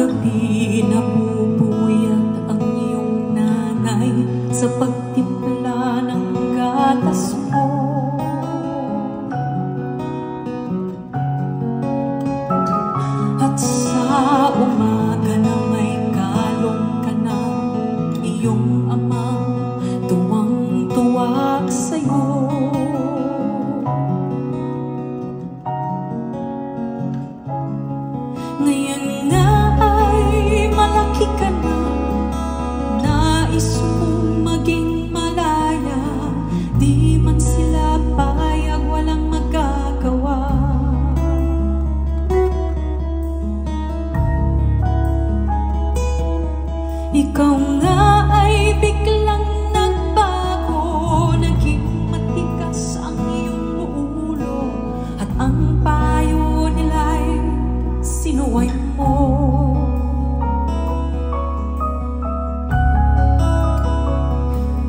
gabi napupuyat ang iyong nanay sa pagtimpla ng gatas mo. At sa umaga na may kalong ka na, iyong amang tuwang-tuwa sa'yo. Ngayon nga ay malaki ka na, nais mong maging malaya, di man sila payag, walang magagawa. Ikaw nga ay biglang nagbago, naging matigas ang iyong ulo, at ang payo nila'y sinuway mo.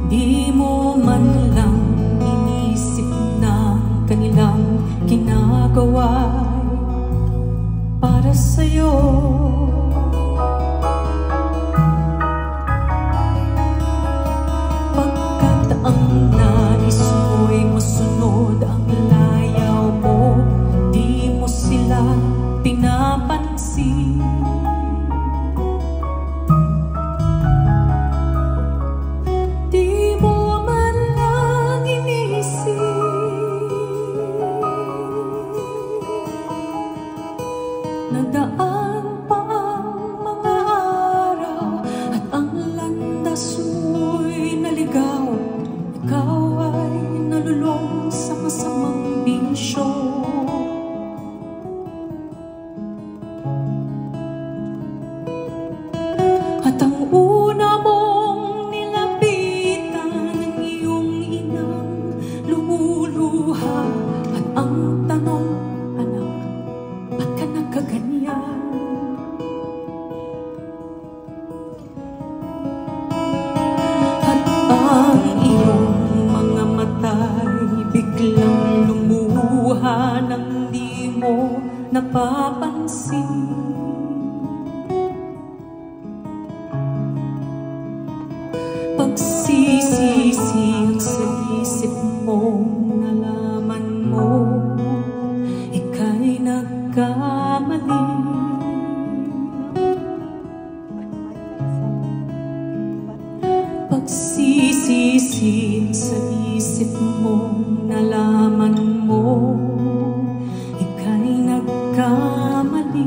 Di mo man lang inisip na kanilang ginagawa'y para sa'yo. Pagkat ang nais mo'y masunod ang layaw mo, di mo sila pinapansin. Di mo man lang inisip na daan pa ang mga araw at ang landas mo'y naligaw. Ikaw ay nalulong sa masamang bisyo. At ang una mong nilapitan ng iyong inang lumuluha, at ang tanong, anak, ba't ka nagkaganyan? At ang iyong mga mata'y biglang lumuha nang di mo napapansin. Pagsisisi sa isip mo, nalaman mo ika'y nagkamali. Pagsisisi sa isip mo, nalaman mo ika'y nagkamali.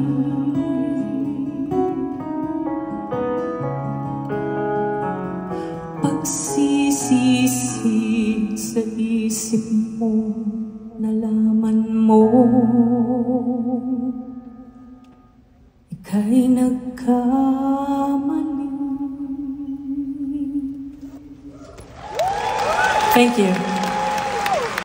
Pagsisisi sa isip mo, nalaman mo ika'y nagkamali. Thank you.